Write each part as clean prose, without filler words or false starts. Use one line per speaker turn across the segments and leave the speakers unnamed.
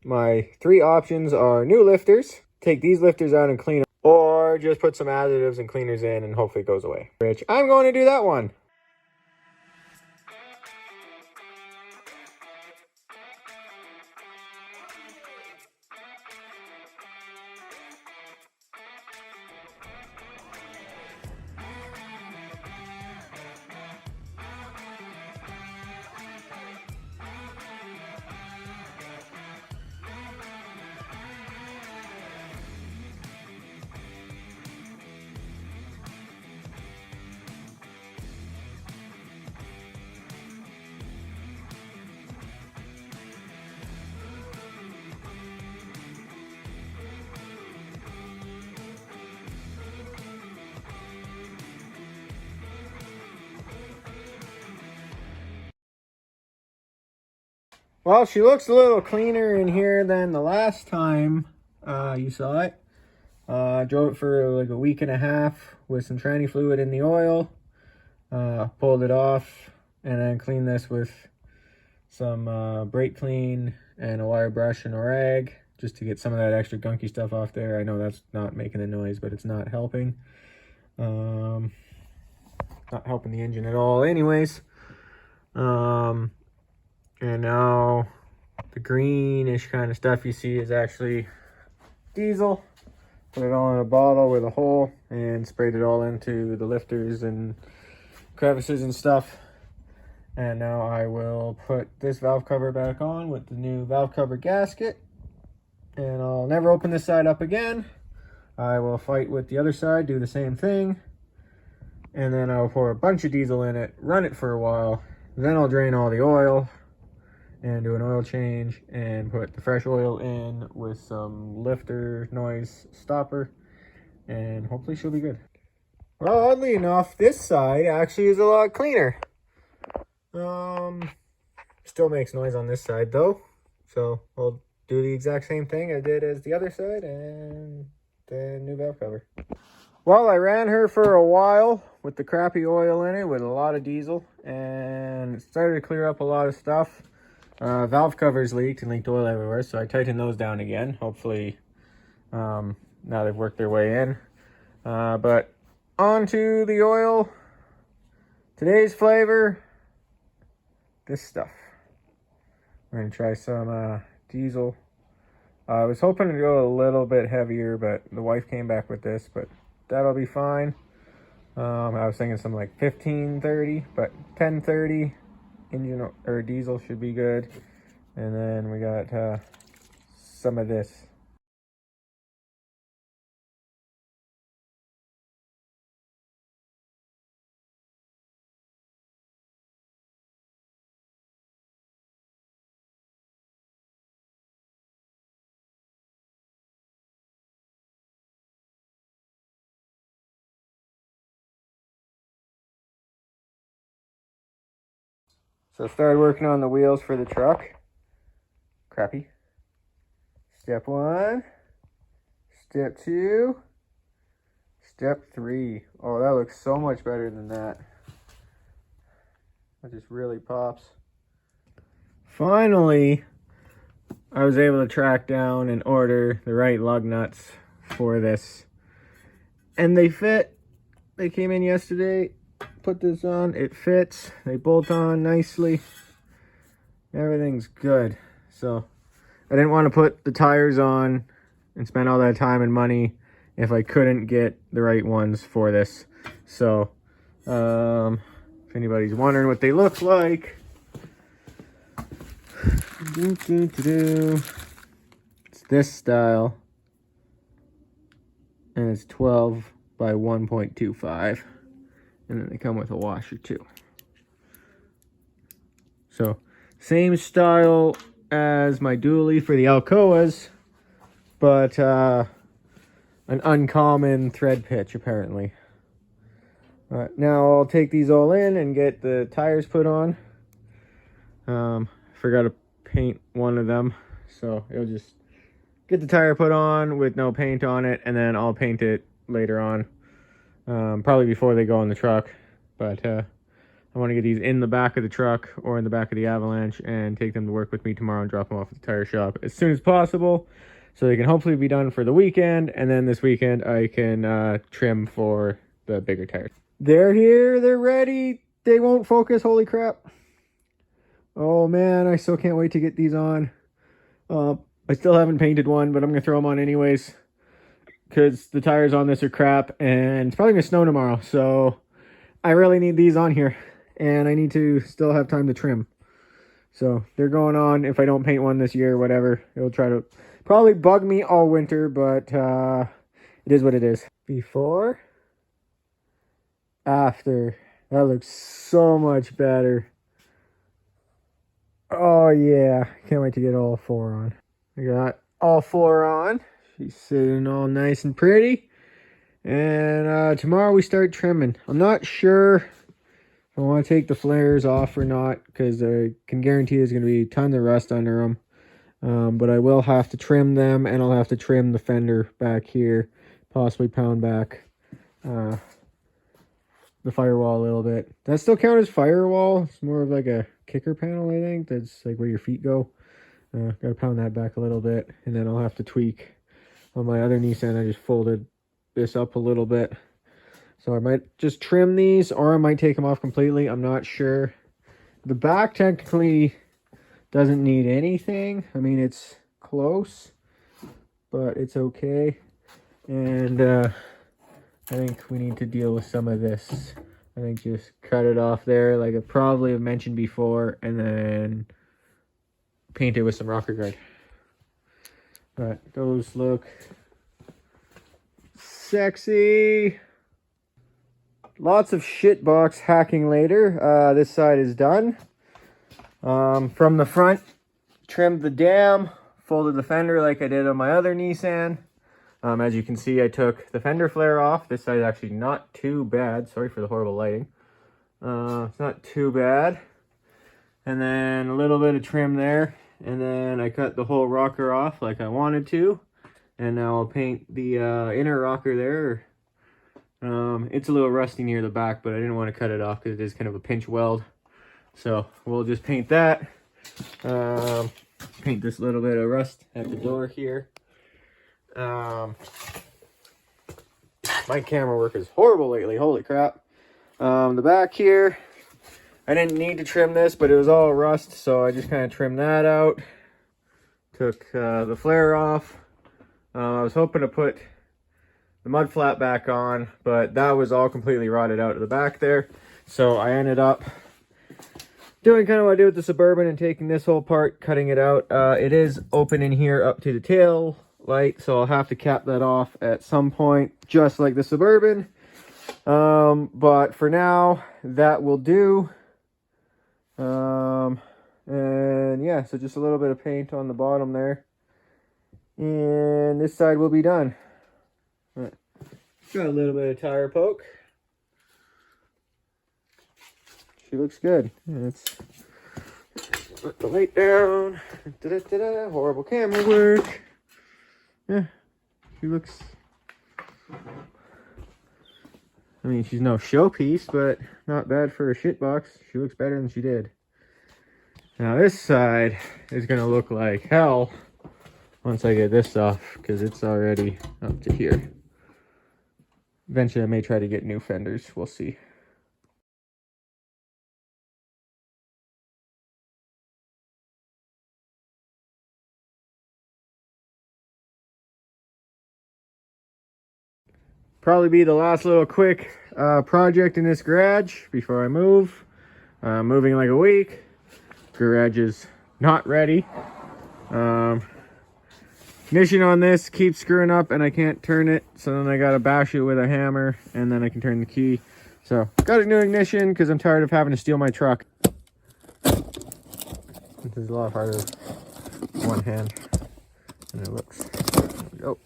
my three options are new lifters, take these lifters out and clean them, or just put some additives and cleaners in and hopefully it goes away. Which I'm going to do that one. Well, she looks a little cleaner in here than the last time you saw it. I drove it for like a week and a half with some tranny fluid in the oil. Pulled it off and then cleaned this with some brake clean and a wire brush and a rag just to get some of that extra gunky stuff off there. I know that's not making the noise, but it's not helping. Not helping the engine at all anyways. And now the greenish kind of stuff you see is actually diesel. Put it all in a bottle with a hole and sprayed it all into the lifters and crevices and stuff. And now I will put this valve cover back on with the new valve cover gasket. And I'll never open this side up again. I will fight with the other side, do the same thing. And then I'll pour a bunch of diesel in it, run it for a while. Then I'll drain all the oil and do an oil change and put the fresh oil in with some lifter noise stopper, and hopefully she'll be good. Well, oddly enough, this side actually is a lot cleaner. Still makes noise on this side though, so I'll do the exact same thing I did as the other side and the new valve cover. Well, I ran her for a while with the crappy oil in it with a lot of diesel, and it started to clear up a lot of stuff. Valve covers leaked and leaked oil everywhere, so I tightened those down again. Hopefully, now they've worked their way in. But onto the oil. Today's flavor, this stuff. We're going to try some diesel. I was hoping to go a little bit heavier, but the wife came back with this, but that'll be fine. I was thinking something like 1530, but 1030 engine or diesel should be good. And then we got some of this. So started working on the wheels for the truck. Crappy. Step 1. Step 2. Step 3. Oh, that looks so much better than that. That just really pops. Finally, I was able to track down and order the right lug nuts for this. And they fit. They came in yesterday. Put this on, it fits, they bolt on nicely, everything's good. So I didn't want to put the tires on and spend all that time and money if I couldn't get the right ones for this. So if anybody's wondering what they look like, it's this style, and it's 12 by 1.25. And then they come with a washer too. So, same style as my dually for the Alcoas, but an uncommon thread pitch apparently. Now I'll take these all in and get the tires put on. Forgot to paint one of them, so it'll just get the tire put on with no paint on it, and then I'll paint it later on. Probably before they go in the truck, but I'm I want to get these in the back of the truck or in the back of the Avalanche and take them to work with me tomorrow and drop them off at the tire shop as soon as possible, so they can hopefully be done for the weekend. And then this weekend I can trim for the bigger tires. They're here, they're ready. They won't focus, holy crap. Oh man, I still can't wait to get these on. I still haven't painted one, but I'm gonna throw them on anyways, because the tires on this are crap and it's probably gonna snow tomorrow. So I really need these on here, and I need to still have time to trim. So they're going on. If I don't paint one this year or whatever, it'll try to probably bug me all winter, but it is what it is. Before, after. That looks so much better. Oh yeah, can't wait to get all four on. I got all four on. She's sitting all nice and pretty. And tomorrow we start trimming. I'm not sure if I want to take the flares off or not, because I can guarantee there's going to be tons of rust under them. But I will have to trim them, and I'll have to trim the fender back here, possibly pound back the firewall a little bit. Does that still count as firewall? It's more of like a kicker panel, I think. That's like where your feet go. Gotta pound that back a little bit, and then I'll have to tweak. On my other Nissan, I just folded this up a little bit. So I might just trim these, or I might take them off completely. I'm not sure. The back technically doesn't need anything. I mean, it's close, but it's okay. And I think we need to deal with some of this. I think just cut it off there, like I probably have mentioned before, and then paint it with some rocker guard. But those look sexy. Lots of shitbox hacking later. This side is done. From the front, trimmed the dam, folded the fender like I did on my other Nissan. As you can see, I took the fender flare off. This side is actually not too bad. Sorry for the horrible lighting. It's not too bad. And then a little bit of trim there. And then I cut the whole rocker off like I wanted to. And now I'll paint the inner rocker there. It's a little rusty near the back, but I didn't want to cut it off because it is kind of a pinch weld. So we'll just paint that. Paint this little bit of rust at the door here. My camera work is horrible lately, holy crap. The back here, I didn't need to trim this, but it was all rust, so I just kind of trimmed that out. Took the flare off. I was hoping to put the mud flap back on, but that was all completely rotted out of the back there. So I ended up doing kind of what I did with the Suburban and taking this whole part, cutting it out. It is open in here up to the tail light, so I'll have to cap that off at some point, just like the Suburban. But for now, that will do. And yeah, so just a little bit of paint on the bottom there. And this side will be done. Right. Got a little bit of tire poke. She looks good. Let's put the light down. Horrible camera work. Yeah, she looks... I mean, she's no showpiece, but not bad for a shitbox. She looks better than she did. Now this side is going to look like hell once I get this off, because it's already up to here. Eventually I may try to get new fenders. We'll see. Probably be the last little quick project in this garage before I move. Moving in like a week. Garage is not ready. Ignition on this keeps screwing up and I can't turn it, so then I gotta bash it with a hammer and then I can turn the key. So got a new ignition because I'm tired of having to steal my truck. This is a lot harder with one hand than it looks. There we go.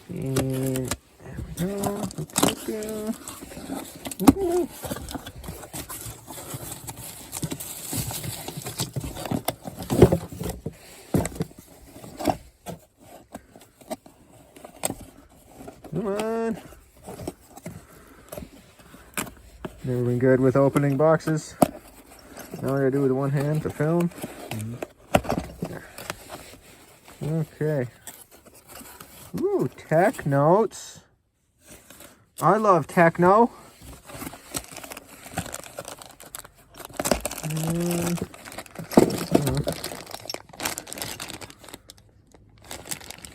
And there we go. Come on. There we Feeling good with opening boxes. Now I gotta do it with one hand to film. Okay. Ooh, tech notes. I love techno.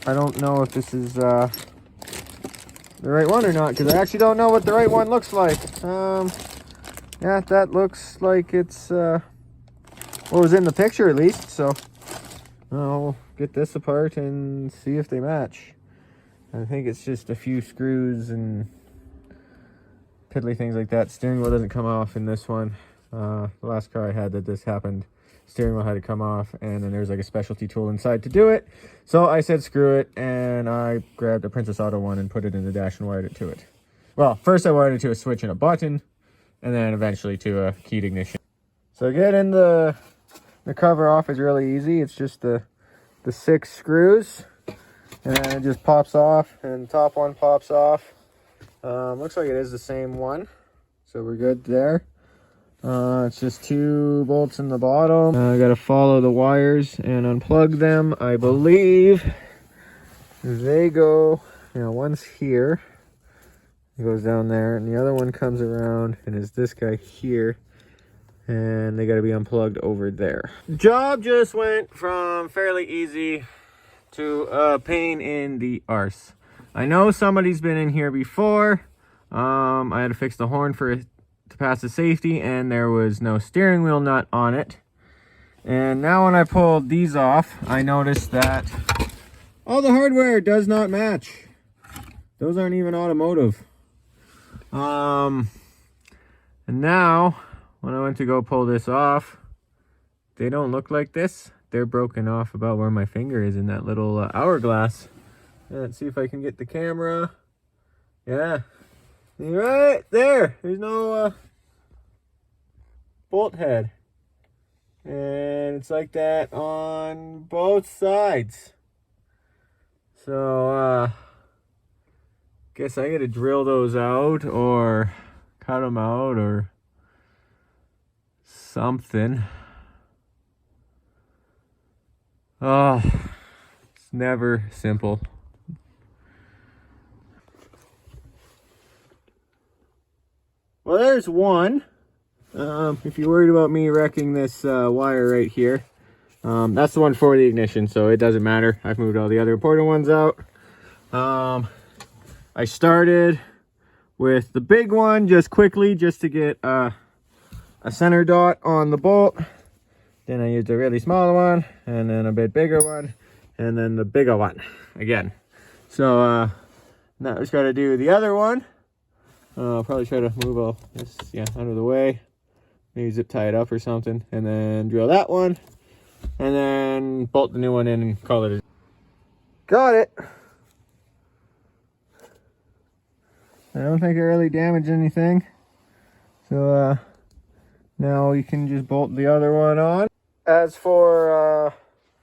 I don't know if this is the right one or not, because I actually don't know what the right one looks like. Yeah, that looks like it's what was in the picture at least, so I'll get this apart and see if they match. I think it's just a few screws and piddly things like that. Steering wheel doesn't come off in this one. The last car I had that this happened, steering wheel had to come off, and then there's like a specialty tool inside to do it. So I said screw it, and I grabbed a Princess Auto one and put it in the dash and wired it to it. Well, first I wired it to a switch and a button, and then eventually to a keyed ignition. So getting the cover off is really easy. It's just the 6 screws, and then it just pops off, and the top one pops off. Looks like it is the same one, so we're good there. It's just 2 bolts in the bottom. I gotta follow the wires and unplug them. I believe they go, one's here, it goes down there, and the other one comes around and is this guy here, and they gotta be unplugged over there. Job just went from fairly easy to a pain in the arse. I know somebody's been in here before. I had to fix the horn for it to pass the safety, and there was no steering wheel nut on it. And now when I pulled these off, I noticed that all the hardware does not match. Those aren't even automotive. And now when I went to go pull this off, they don't look like this. They're broken off about where my finger is in that little hourglass. Let's see if I can get the camera. Yeah, right there. There's no bolt head, and it's like that on both sides. So guess I gotta drill those out or cut them out or something. Oh, it's never simple. Well, there's one. If you're worried about me wrecking this wire right here, that's the one for the ignition, so it doesn't matter. I've moved all the other important ones out. I started with the big one just quickly, just to get a center dot on the bolt. Then I used a really small one, and then a bit bigger one, and then the bigger one again. So now I just got to do the other one. I'll probably try to move all this out of the way. Maybe zip tie it up or something, and then drill that one, and then bolt the new one in and call it. Got it. I don't think I really damaged anything. So now we can just bolt the other one on. As for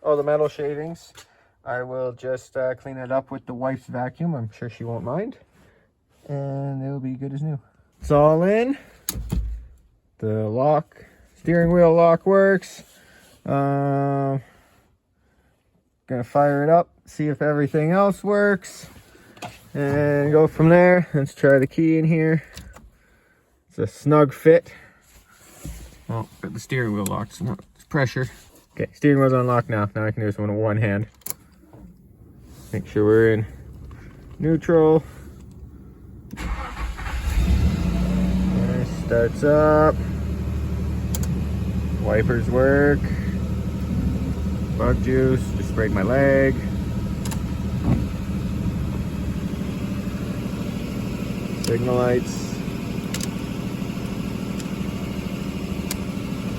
the metal shavings, I will just clean it up with the wife's vacuum. I'm sure she won't mind. And it'll be good as new. It's all in. The steering wheel lock works. Gonna fire it up, see if everything else works, and go from there. Let's try the key in here. It's a snug fit. Oh, got the steering wheel locked, so it's pressure. Okay, steering wheel's unlocked now. Now I can do this one with one hand. Make sure we're in neutral. Starts up. Wipers work. Bug juice, just sprayed my leg. Signal lights.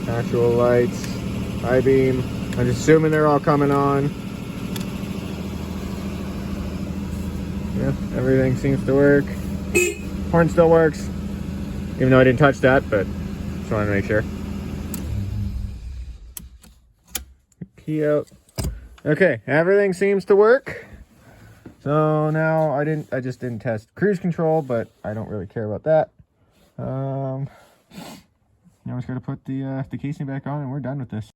Actual lights. High beam. I'm just assuming they're all coming on. Yeah, everything seems to work. Horn still works. Even though I didn't touch that, but just wanted to make sure. Key out. Okay, everything seems to work. So now I just didn't test cruise control, but I don't really care about that. Now we just got to put the casing back on and we're done with this.